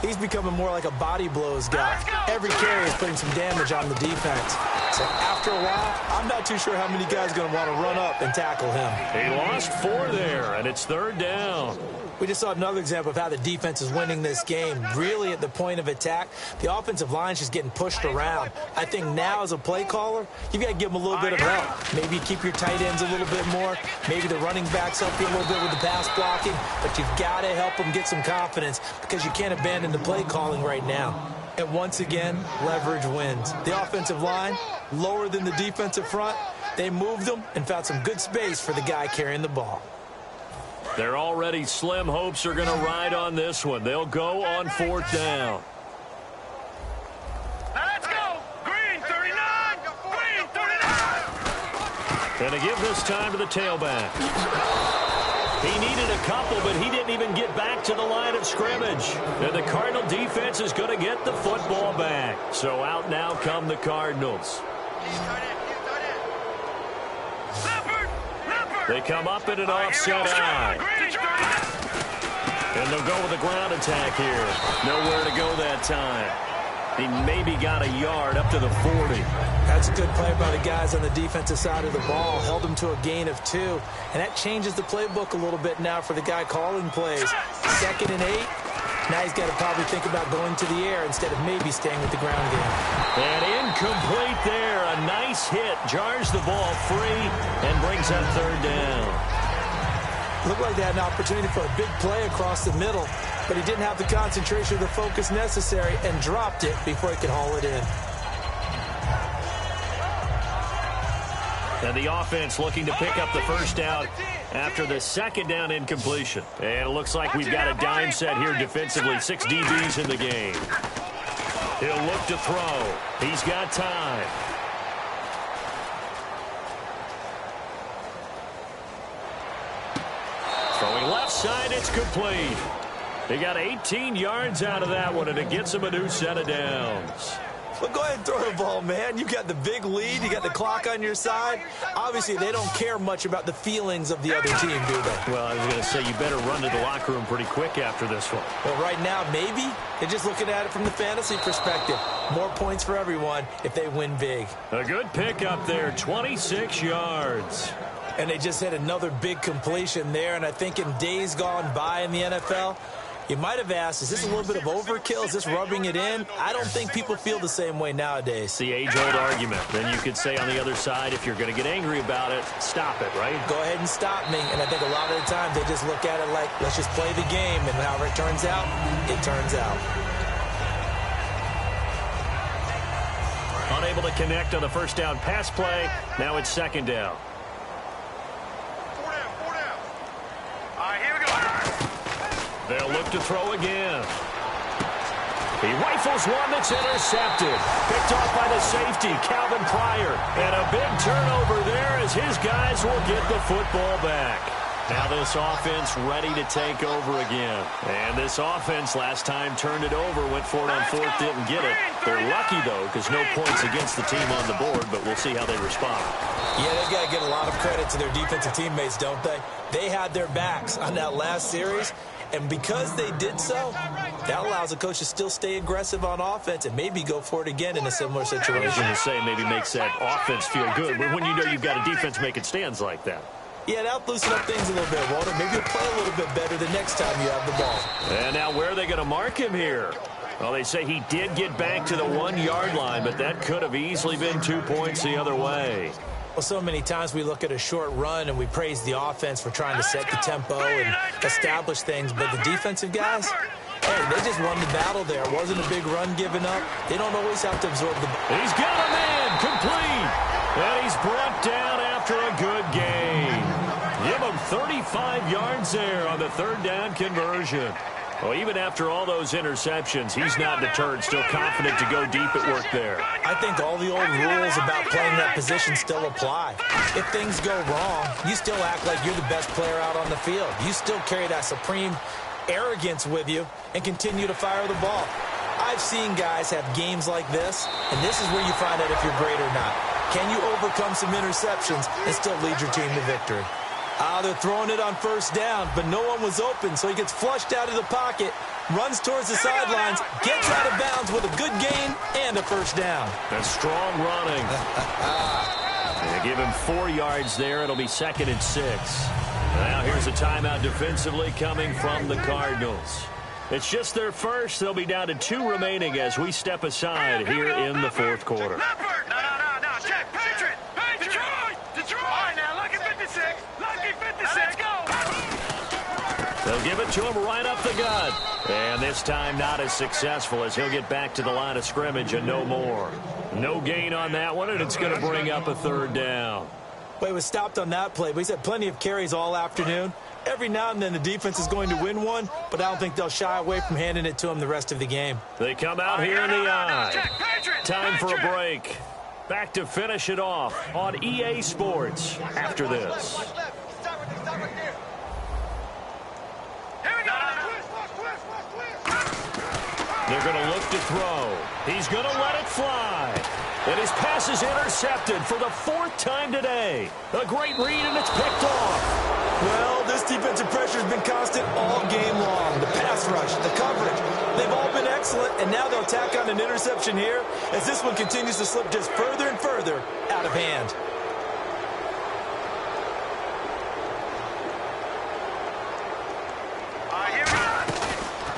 he's becoming more like a body blows guy. Every carry is putting some damage on the defense. So after a while, I'm not too sure how many guys are going to want to run up and tackle him. He lost 4 there, and it's 3rd down. We just saw another example of how the defense is winning this game. Really at the point of attack, the offensive line is just getting pushed around. I think now as a play caller, you've got to give them a little bit of help. Maybe you keep your tight ends a little bit more. Maybe the running backs help you a little bit with the pass blocking. But you've got to help them get some confidence because you can't abandon the play calling right now. And once again, leverage wins. The offensive line, lower than the defensive front. They moved them and found some good space for the guy carrying the ball. Their already slim hopes are going to ride on this one. They'll go on 4th down. Let's go! Green 39! Green 39! And to give this time to the tailback. He needed a couple, but he didn't even get back to the line of scrimmage. And the Cardinal defense is going to get the football back. So out now come the Cardinals. They come up in an offset eye. And they'll go with a ground attack here. Nowhere to go that time. He maybe got a yard up to the 40. That's a good play by the guys on the defensive side of the ball. Held them to a gain of 2. And that changes the playbook a little bit now for the guy calling plays. 2nd and 8. Now he's got to probably think about going to the air instead of maybe staying with the ground game. And incomplete there. A nice hit. Jars the ball free and brings up 3rd down. Looked like they had an opportunity for a big play across the middle, but he didn't have the concentration or the focus necessary and dropped it before he could haul it in. And the offense looking to pick up the 1st down after the 2nd down incompletion. And it looks like we've got a dime set here defensively. 6 DBs in the game. He'll look to throw. He's got time. Throwing left side, it's complete. He got 18 yards out of that one, and it gets him a new set of downs. Well, go ahead and throw the ball, man. You got the big lead. You got the clock on your side. Obviously, they don't care much about the feelings of the other team, do they? Well, I was going to say, you better run to the locker room pretty quick after this one. Well, right now, maybe. They're just looking at it from the fantasy perspective. More points for everyone if they win big. A good pickup there, 26 yards. And they just had another big completion there. And I think in days gone by in the NFL, you might have asked, is this a little bit of overkill? Is this rubbing it in? I don't think people feel the same way nowadays. It's the age-old argument. Then you could say on the other side, if you're going to get angry about it, stop it, right? Go ahead and stop me. And I think a lot of the time they just look at it like, let's just play the game. And however it turns out, it turns out. Unable to connect on the 1st down pass play. Now it's 2nd down. 4 down, 4 down. All right, here we go. They'll look to throw again. He rifles one that's intercepted. Picked off by the safety, Calvin Pryor. And a big turnover there as his guys will get the football back. Now this offense ready to take over again. And this offense last time turned it over, went for it on 4th, didn't get it. They're lucky, though, because no points against the team on the board, but we'll see how they respond. Yeah, they've got to give a lot of credit to their defensive teammates, don't they? They had their backs on that last series. And because they did so, that allows the coach to still stay aggressive on offense and maybe go for it again in a similar situation. I was going to say maybe makes that offense feel good, but when you know you've got a defense making stands like that. Yeah, that'll loosen up things a little bit, Walter. Maybe you'll play a little bit better the next time you have the ball. And now where are they going to mark him here? Well, they say he did get back to the 1-yard line, but that could have easily been 2 points the other way. Well, so many times we look at a short run and we praise the offense for trying to set the tempo and establish things, but the defensive guys, hey, they just won the battle there. It wasn't a big run given up. They don't always have to absorb the ball. He's got a man, complete, and he's brought down after a good gain. Give him 35 yards there on the 3rd down conversion. Well, even after all those interceptions, he's not deterred, still confident to go deep at work there. I think all the old rules about playing that position still apply. If things go wrong, you still act like you're the best player out on the field. You still carry that supreme arrogance with you and continue to fire the ball. I've seen guys have games like this, and this is where you find out if you're great or not. Can you overcome some interceptions and still lead your team to victory? They're throwing it on first down, but no one was open, so he gets flushed out of the pocket, runs towards the sidelines, gets out of bounds with a good gain and a first down. And strong running. They give him 4 yards there. It'll be 2nd and 6. Now here's a timeout defensively coming from the Cardinals. It's just their first. They'll be down to 2 remaining as we step aside here in the 4th quarter. No. Check. Patriot. Detroit. All right, now, lucky 56. Lucky 56. Let's go. They'll give it to him right up the gut. And this time not as successful as he'll get back to the line of scrimmage and no more. No gain on that one, and it's going to bring up a 3rd down. Well, he was stopped on that play, but he's had plenty of carries all afternoon. Every now and then the defense is going to win one, but I don't think they'll shy away from handing it to him the rest of the game. They come out here in the eye. Time for a break. Back to finish it off on EA Sports after this. They're going to look to throw. He's going to let it fly. And his pass is intercepted for the 4th time today. A great read, and it's picked off. Well, this defensive pressure has been constant all game long. The pass rush, the coverage, they've all been excellent, and now they'll tack on an interception here as this one continues to slip just further and further out of hand.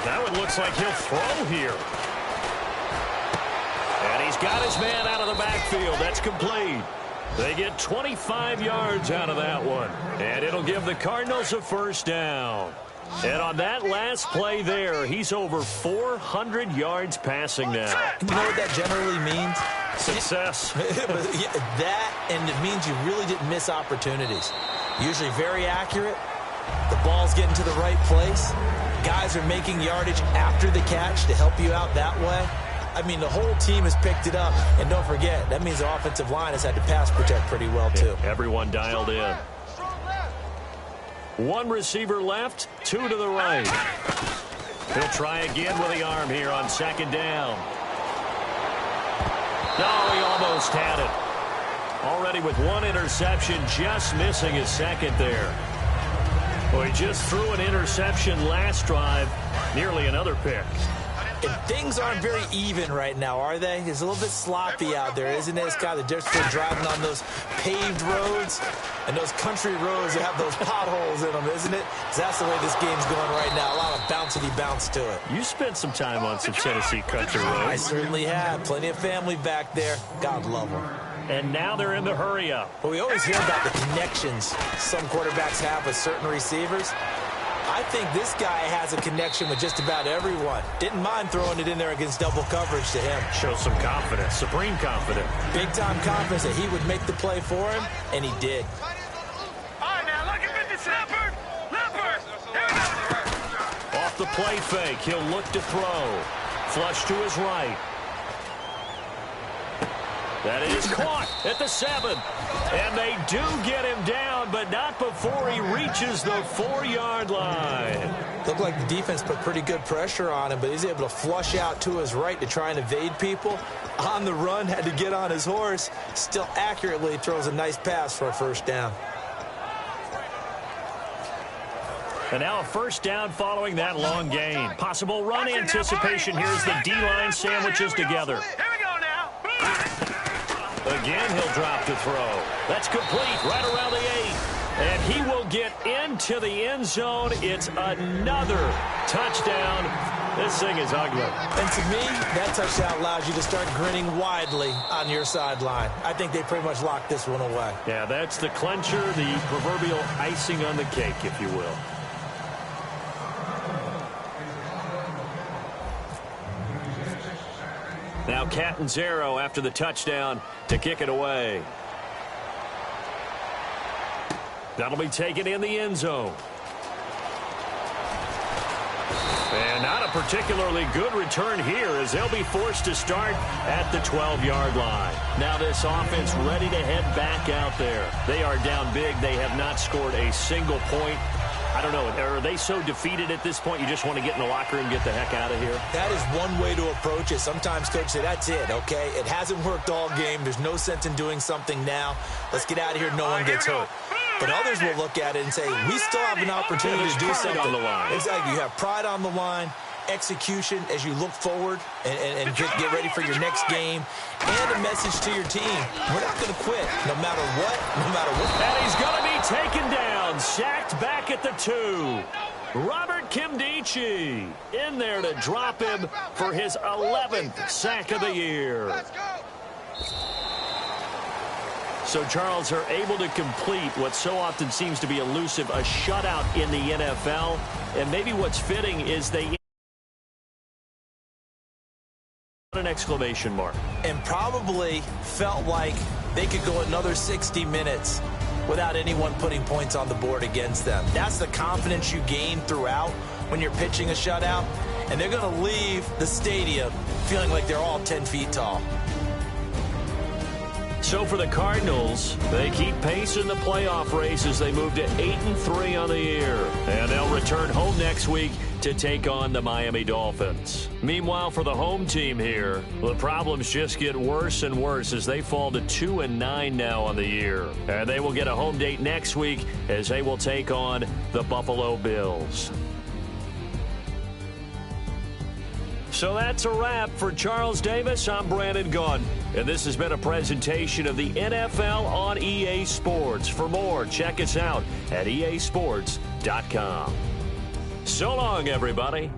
Now it looks like he'll throw here. And he's got his man out of the backfield. That's complete. They get 25 yards out of that one. And it'll give the Cardinals a 1st down. And on that last play there, he's over 400 yards passing now. You know what that generally means? Success. That, and it means you really didn't miss opportunities. Usually very accurate. The ball's getting to the right place. Guys are making yardage after the catch to help you out that way. I mean, the whole team has picked it up. And don't forget, that means the offensive line has had to pass protect pretty well, too. Yeah, everyone dialed in. 1 receiver left, 2 to the right. He'll try again with the arm here on 2nd down. No, he almost had it. Already with 1 interception, just missing his 2nd there. Well, he just threw an interception last drive, nearly another pick. And things aren't very even right now, are they? It's a little bit sloppy out there, isn't it? It's kind of the difference between driving on those paved roads and those country roads that have those potholes in them, isn't it? That's the way this game's going right now. A lot of bouncy bounce to it. You spent some time on some Tennessee country roads. I certainly have. Plenty of family back there. God love them. And now they're in the hurry-up. Well, we always hear about the connections some quarterbacks have with certain receivers. I think this guy has a connection with just about everyone. Didn't mind throwing it in there against double coverage to him. Shows some confidence, supreme confidence. Big-time confidence that he would make the play for him, and he did. All right, now, look at 56. Leopard. Here we go. Off the play fake, he'll look to throw. Flush to his right. That is caught at the 7. And they do get him down, but not before he reaches the 4-yard line. Looked like the defense put pretty good pressure on him, but he's able to flush out to his right to try and evade people. On the run, had to get on his horse. Still accurately throws a nice pass for a 1st down. And now a 1st down following that long gain. Possible run anticipation. Here's the D-line sandwiches together. Here we go now. Again, he'll drop to throw. That's complete right around the 8. And he will get into the end zone. It's another touchdown. This thing is ugly. And to me, that touchdown allows you to start grinning widely on your sideline. I think they pretty much locked this one away. Yeah, that's the clincher, the proverbial icing on the cake, if you will. Now Catanzaro after the touchdown to kick it away. That'll be taken in the end zone. And not a particularly good return here as they'll be forced to start at the 12-yard line. Now this offense ready to head back out there. They are down big. They have not scored a single point. I don't know. Are they so defeated at this point you just want to get in the locker room and get the heck out of here? That is one way to approach it. Sometimes coaches say, that's it, okay? It hasn't worked all game. There's no sense in doing something now. Let's get out of here. No one gets hurt. But others will look at it and say, we still have an opportunity to do something. On the line. Exactly. You have pride on the line, execution as you look forward and get ready for your next game, and a message to your team. We're not going to quit no matter what, no matter what. And he's going to be taken down, sacked back at the 2. Robert Kimdichie in there to drop him for his 11th sack of the year. So, Charles, are able to complete what so often seems to be elusive, a shutout in the NFL. And maybe what's fitting is they an exclamation mark. And probably felt like they could go another 60 minutes without anyone putting points on the board against them. That's the confidence you gain throughout when you're pitching a shutout. And they're going to leave the stadium feeling like they're all 10 feet tall. So for the Cardinals, they keep pace in the playoff race as they move to 8-3 on the year. And they'll return home next week to take on the Miami Dolphins. Meanwhile, for the home team here, the problems just get worse and worse as they fall to 2-9 now on the year. And they will get a home date next week as they will take on the Buffalo Bills. So that's a wrap for Charles Davis. I'm Brandon Gunn, and this has been a presentation of the NFL on EA Sports. For more, check us out at easports.com. So long, everybody.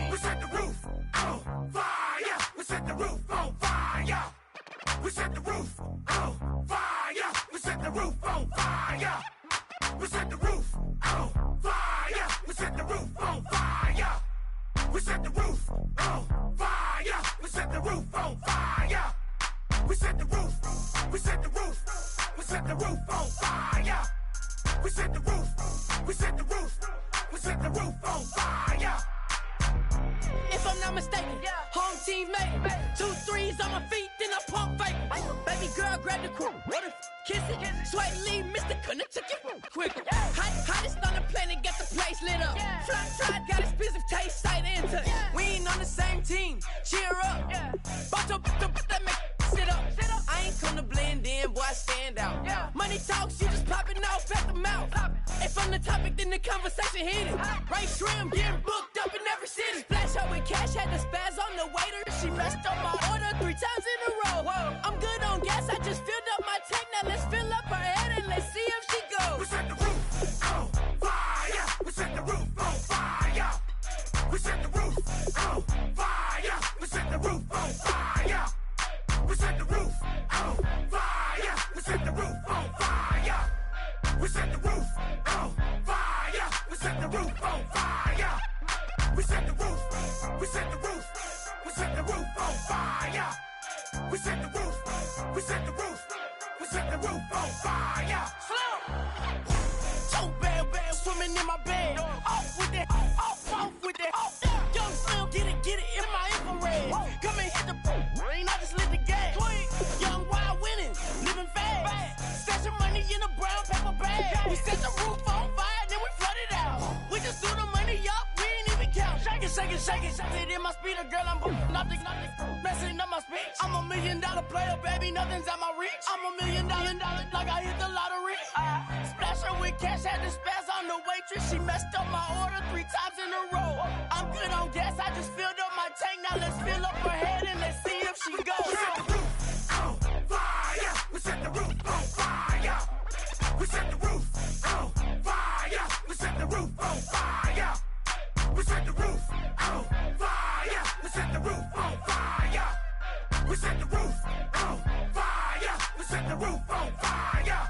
We set the roof on fire. We set the roof on fire. We set the roof on fire. We set the roof on fire. We set the roof on fire. We set the roof on fire. We set the roof on fire. We set the roof on fire. We set the roof. We set the roof. We set the roof on fire. We set the roof. We set the roof. We set the roof on fire. If I'm not mistaken, home team made it. 2 3s on my feet, then I pump fake. Baby girl, grab the crew. Kiss it. Sweat leave, Mr. Couldn't took it quick. Hottest on the planet, get the place lit up. Fly, got expensive taste, sight into. We ain't on the same team. Cheer up. Bout your that make sit up. I ain't come to blend in, boy, I stand out. Money talks, you just popping off at the mouth. If I'm the topic, then the conversation heated. Right shrimp, getting booked up in every city. Splash out with cash, had the spaz on the waiter. She messed up my order 3 times in a row. I'm good on We set the roof. We set the roof on fire. We set the roof. We set the roof. We set the roof on fire. Slow. So bad, swimming in my bed. Off with that. Off with that. Young Slim, get it in my infrared. Come and hit the rain, I just lit the gas. Young wild winning, living fast. Stashing money in a brown paper bag. We set the roof on fire, then we flood it out. We just threw the money up, we ain't even count. Shake it, shake it, shake it. Shake it in my speeder, girl, I'm nothing, messing up my speech. I'm $1 million player, baby, nothing's out my reach. I'm $1 million, like I hit the lottery. Splash her with cash, had to spaz on the waitress. She messed up my order 3 times in a row. I'm good on gas, I just filled up my tank. Now let's fill up her head and let's see if she goes. We set the roof on fire. We set the roof on fire. We set the roof on fire. We set the roof on fire. We set the roof on fire. We set the roof on fire. We set the roof on fire. We set the roof on fire.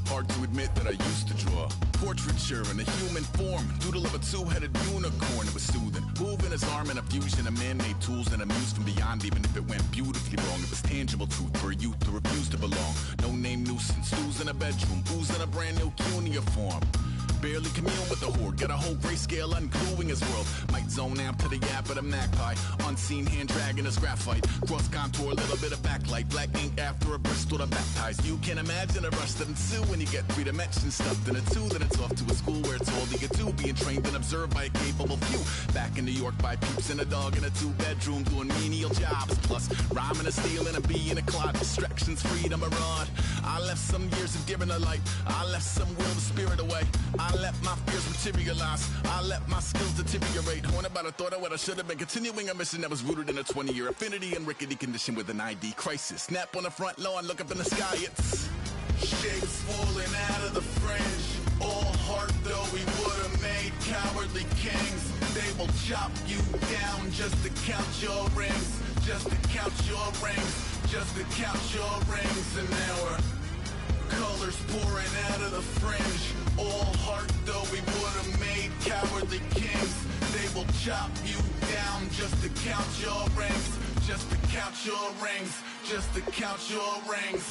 Hard to admit that I used to draw portraiture in a human form, doodle of a 2-headed unicorn. It was soothing, moving his arm in a fusion of man-made tools and a muse from beyond. Even if it went beautifully wrong, it was tangible truth for a youth to refuse to belong. No name nuisance, stews in a bedroom, oozing a brand new cuneiform. Barely commune with the horde, got a whole grayscale ungluing his world. Might zone amp to the yap of the magpie, unseen hand dragging his graphite. Cross contour, a little bit of backlight, black ink after a Bristol to baptize. You can imagine a rush that ensue when you get 3 dimensions stuffed in a 2. Then it's off to a school where it's all you get to, being trained and observed by a capable few. Back in New York by peeps and a dog in a 2-bedroom doing menial jobs. Plus rhyming and stealing a bee in a clod, distractions, freedom, a rod. I left some years of giving a light, I left some will the spirit away. I let my fears materialize, I let my skills deteriorate. Haunted by the thought of what I should have been, continuing a mission that was rooted in a 20-year affinity and rickety condition with an ID crisis. Snap on the front lawn, look up in the sky, it's shapes falling out of the fringe. All heart though we would have made cowardly kings. They will chop you down just to count your rings, just to count your rings, just to count your rings. And now we're colors pouring out of the fringe. All heart though we would have made cowardly kings. They will chop you down just to count your rings, just to count your rings, just to count your rings.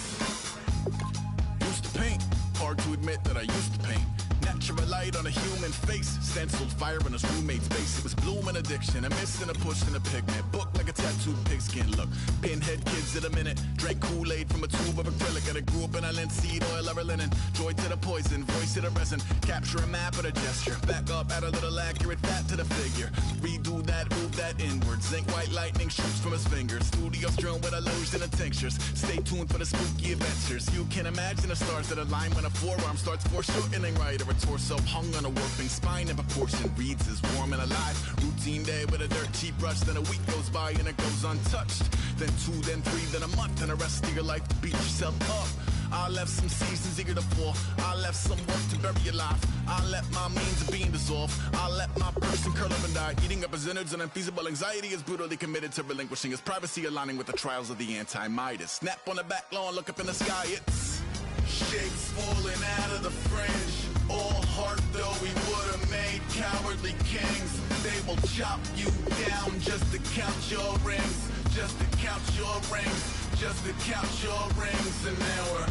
Used to paint, hard to admit that I used to paint. Natural light on a human face, stenciled fire in his roommate's face. It was blooming addiction, a miss and a push and a pigment. Book like a tattooed pigskin look. Pinhead kids in a minute. Drank Kool-Aid from a tube of acrylic. And I grew up in a linseed oil or linen. Joy to the poison, voice to the resin. Capture a map of a gesture. Back up, add a little accurate fat to the figure. Redo that, move that inward. Zinc white lightning shoots from his fingers. Studio strewn with illusion and tinctures. Stay tuned for the spooky adventures. You can imagine the stars that align when a forearm starts foreshortening right, or a torso hung on a warping spine in proportion. Reads as warm and alive. Routine day with a dirt cheap brush. Then a week goes by and it goes untouched. Then 2, then 3, then a month, and the rest of your life to beat yourself up. I left some seasons eager to fall. I left some work to bury your life. I let my means of being dissolve. I let my person curl up and die. Eating up his innards and unfeasible anxiety is brutally committed to relinquishing his privacy, aligning with the trials of the anti-Midas. Snap on the back lawn, look up in the sky, it's shapes falling out of the fringe. All heart though we would have made cowardly kings. They will chop you down just to count your rings, just to count your rings, just to count your rings. And now we're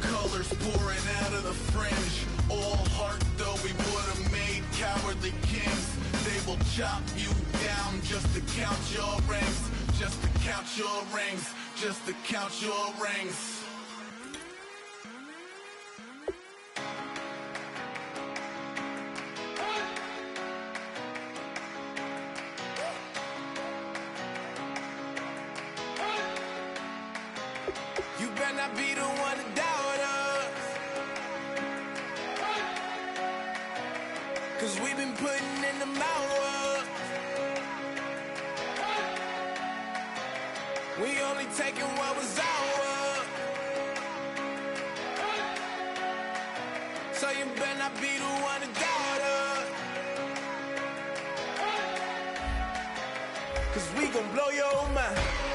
colors pouring out of the fringe. All heart though we would have made cowardly kings. They will chop you down just to count your rings, just to count your rings, just to count your rings. You better not be the one to doubt us, 'cause we've been putting in the hours. We only taking what was ours, so you better not be the one to doubt us, 'cause we gon' blow your mind.